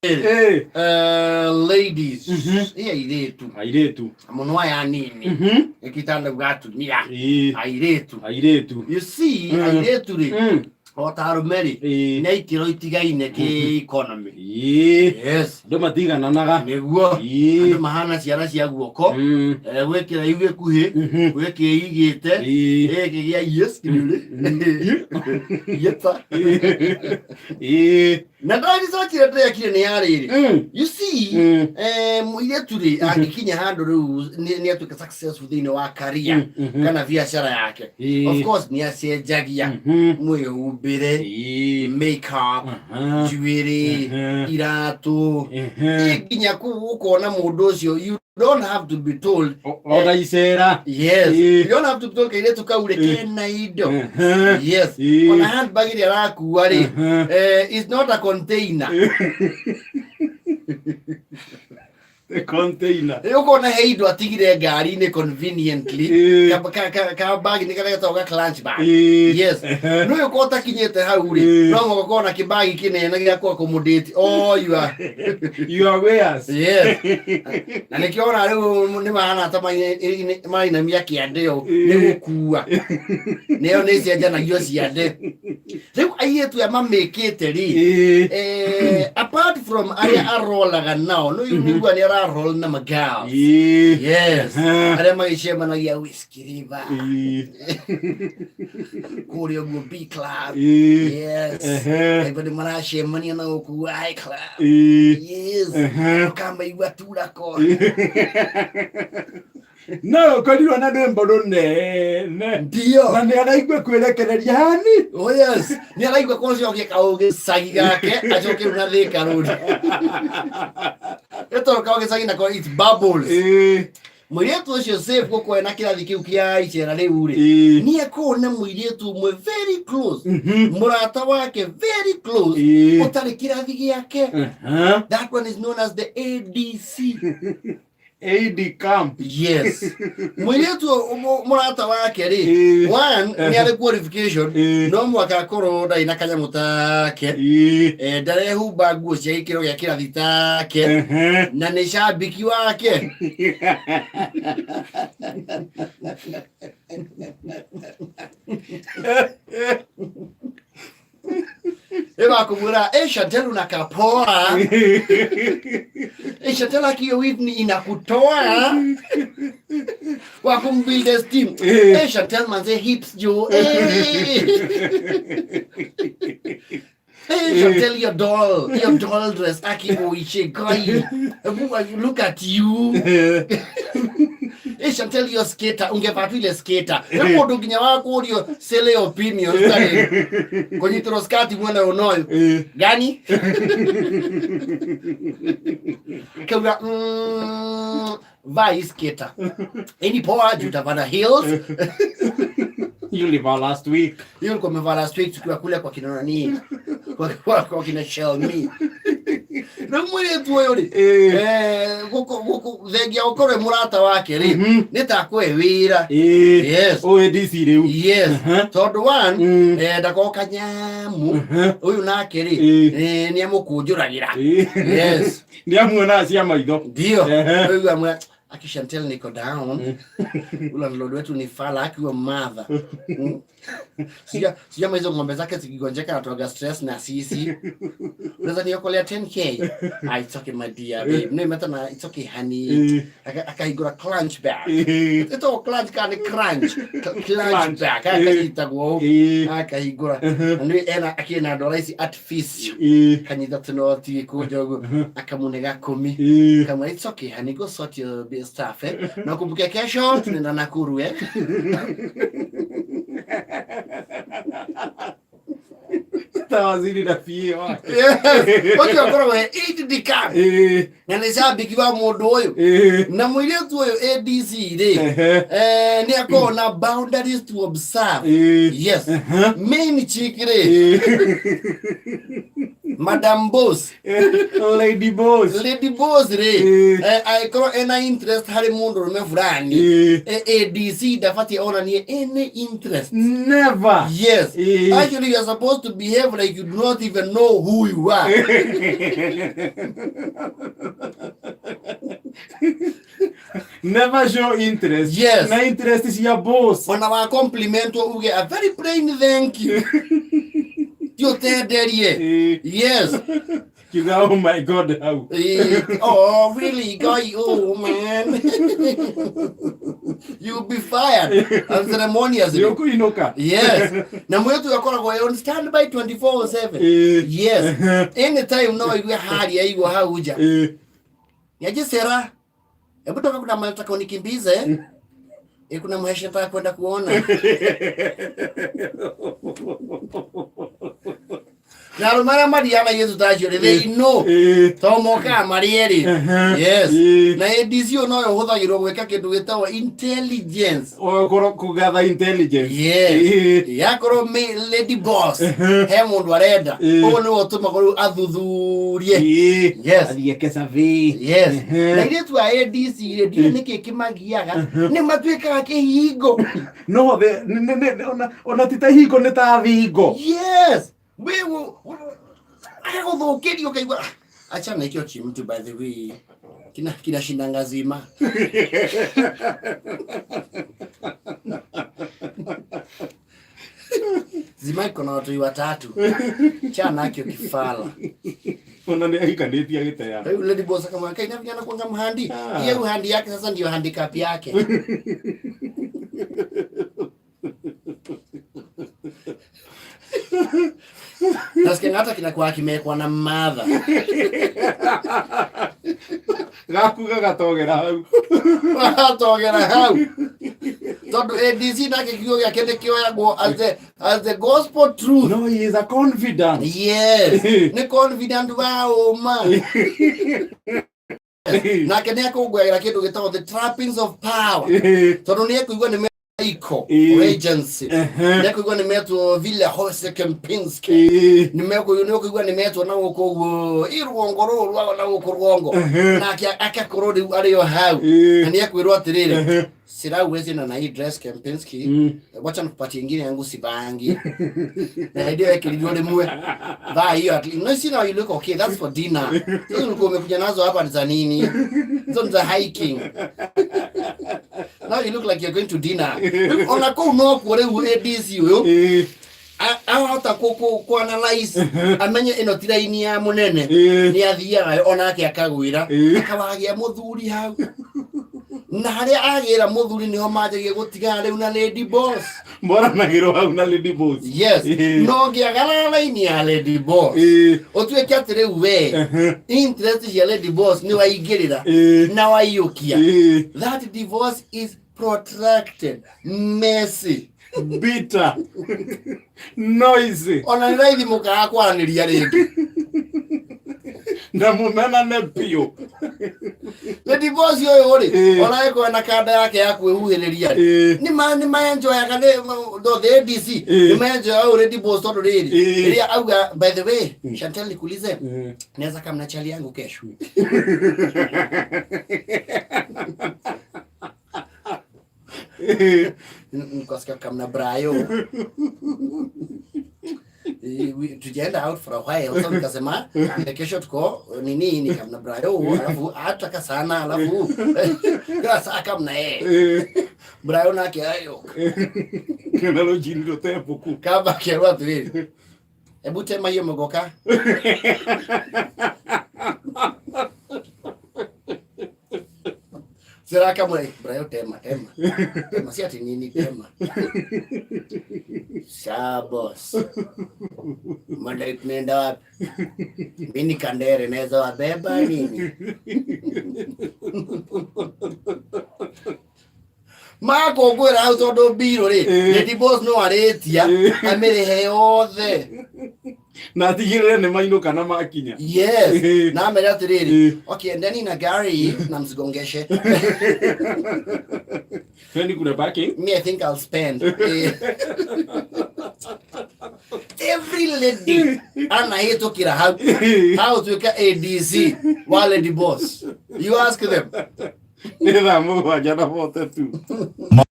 Ladies, airetu muno aya nini ekitanda gatumia airetu. You see, airetu ri otaru meri ne ikiro itigaine ki economy. Yes, ndo matigana naga neguo ndo mahana ciara cia guoko gwekira igue kuhi gweke igite gigia yes kinuri yeta na ndari zokire ndekire ni yariri. You see, muiretu ri angikinya handu riu ni atuka successful thini wa career kana biashara yake. Of course ni acenjagia mwihubire, makeup, jewelry, iratu ikinya kuona mundu ucio. You don't have to be told odaicera. Yes, you don't have to be told kairetu kaure kena indo. Yes, ona handbag iri arakuwa ri it's not a container. The container. Yuko na heido atigire ngari ni conveniently ka bag ni kana toga clutch bag. Yes, no yuko takinyete hau ri no ngoko na kibagi kinene gya ku accommodate all you are wares. Yes, na nikiona riu ni mahana tamai na miaki andeo ni gukua neo ni cia jana gyo ciande riu ayetu ya mamekete ri apart from aya arolaga now no yunigwa ni roll na magal. Yes, are maishema na ya whiskey river kurio go B club. Yes, everybody marashe mani na ku I club. Yes, kama iwatura ko no kodiro na dembo ne ndio na ni araigwe kwerekereria hani. Oh yes, ni araigwe koncio ke kauge sagi gake ajoke una thika road eto kauge sagi na ko it bubbles. Mwiretu ucio safe goko na kirathi kiu kia icera riu ri ni ekona mwiretu mwe very close murata wake very close utari kirathi giake. That one is known as the ADC. AD camp. Yes, mwiretu murata wake ri one ni ale qualification no mwaka koro dai na kanya mutake dare hu bagu cia ikiro ya kirathi take na ni shabiki wake. Eba kumura Chantel unakapoa Chantel kiyo wivni inakutoa wakumbuild esteem. Chantel manze hips jo. Chantel your doll dress aki oiche koi. Look at you. Chantel your skater ungepatu ile skater hapo ndo ginya wako audio sele opinion style kwenye troskati mwana unoyo gani kwa vai skater any poa jutavana heels. You live last week. You come last week tukiwa kule kwa kina nani kwa kina shell me na mwiretu uyu ri guku thegia ukore murata wake ri nitakwe wira. Yes, ADC riu. Yes, tondu one ndakoka nyamu uyu nake ri ni amukunjuragira. Yes, ni amuona cia maitho. Ndio uyu amwe akishantel niko down ula lord wetu ni fala akiwa mother. Sija maizo ngombe zake zikigonjeka atoga stress na sisi. Unaweza niokolea 10k. It's okay my dear babe. No matter na it's okay honey. Akaigura crunch back. Ito crunch kani crunch back. Akaitagwo. Akaigura. Ndio ena akina doraisi artificial. Kanyita tunoti kujogo. Akamunega 10. Kama it's okay honey, go sort your stuff na kumbuke kesho tunaenda Nakuru tawaziri na fie wake. Okay, okoro eat the car na nishabiki wa mundu uyu na mwiretu uyu ADC ri ni akona boundaries to observe. Yes, main chikire Madam Boss Lady Boss re I call any interest hari mundu me fulani ADC dafati ona ni any interest never. yes actually you are supposed to behave like you do not even know who you are. Never show interest. Yes. Na interest is your boss. When our compliment uge a very plain thank you. You tell there yes. You go, oh my God, how? Oh really guy, oh man. You'll be fired. Unceremonious. Yoku inoka. Yes. Na mwetu yakora go on standby 24/7. Yes. Anytime no you hard ya igo hauja. Yaje sera. Hebu toka kuna mtaka unikimbize. Kuna mhesha nataka kwenda kuona. Na rumara Mariana yetu tajore they know. Tomoka Marieri. Yes. Na edizio no yo hothagirwo gweka kindu gitawa intelligence. O kugatha intelligence. Yes. Yakoro me Lady Boss. He mundu arenda. O ni wotuma ko athuthurie. Yes. Alieke savi. Yes. Na ile tu ADC ile niki kimagiaga ni matweka kihingo. No ona titahingo ni ta thingo. Yes. Wewe akagothokerio kaigwa acha na ikio chimtu by the way kina shindanga zima. Zima iko na watu watatu chana akio kifala ona ni aikanĩtie agĩteya. Hey Lady Boss kama kaina vijana kuanga mhandi yeye uhandi yake sasa ndio handicap yake. Nasikia hata kinakuwa kimekwa na mother. Gakuga gatogera hau. Gatogera hau. Tondu ADC nake kigo yake nĩ kĩoyagwo as the gospel truth. No, he is a confident. Yes. Ni confident wa uma. Nake nĩ akũngũagĩra kĩndũ gĩtagwo the trappings of power. Tondu nĩ ekũigua nĩ iko agency nekuigwa nimetwo vile Jose Kempinski nimekuigwa nimetwo na guko irwongo rwa na guko rwongo na akakorodi ariyo hau na niekwirwo atirire sira uwezi na hii dress Kempinski wacha nikupatie ingine yangu sibangi na ndio yake ndio lemwe ba hiyo at no sina you look okay that's for dinner hizo nilikuwa umekuja nazo hapa za nini hizo za hiking. Now you look like you're going to dinner. Ona ko no kore u ADC uyo. Hata ko analyze amenye ino tiraini ya munene ni athia ona ake akagwira akawagia muthuri hau. Na haria agira muthuri niho majagie gutiga riu na Lady Boss. Mbona magiro hau na Lady Boss? Yes. No ngiagala na line ya Lady Boss. Otweke atire we. Interest ya Lady Boss ni waigirira na waiyukia. That divorce is protracted, messy, bitter, noisy. Ona raithi mukaa kwaraniria ringi. Na mumena ne pio. The divorce yoyo ri ona eko na kanda yake ya kwehuhiriria ni enjoy akane do the ADC ni enjoy already boss tondu riri iria auga by the way Chantel nikuulize naweza kama na chali yangu kesho. Nikasikia kama na Brayo tujaenda out for a while so nikasema kesho tuko nini kama na Brayo alafu ataka sana alafu sasa kama na Brayo na kiayo kana lo jindro tempo ku kaba kerwa tu hebu tema hiyo mogoka. Sera kama Brayo tema si ati nini tema Shabos Manda tunaenda wapi? Mimi Kandere naweza wabeba nini? Mako gwera hau tondu biro ri Lady Boss no aretia amirihe yothe na tigire ne mainuka na makinya. Yes. Na amere atiriri okay ndani na gari na msigongeshe. Fendi kuna parking? Me I think I'll spend. every lady anaitokira how to get ADC wale the boss. You ask them. Nĩ thaa mũgwanja na 42.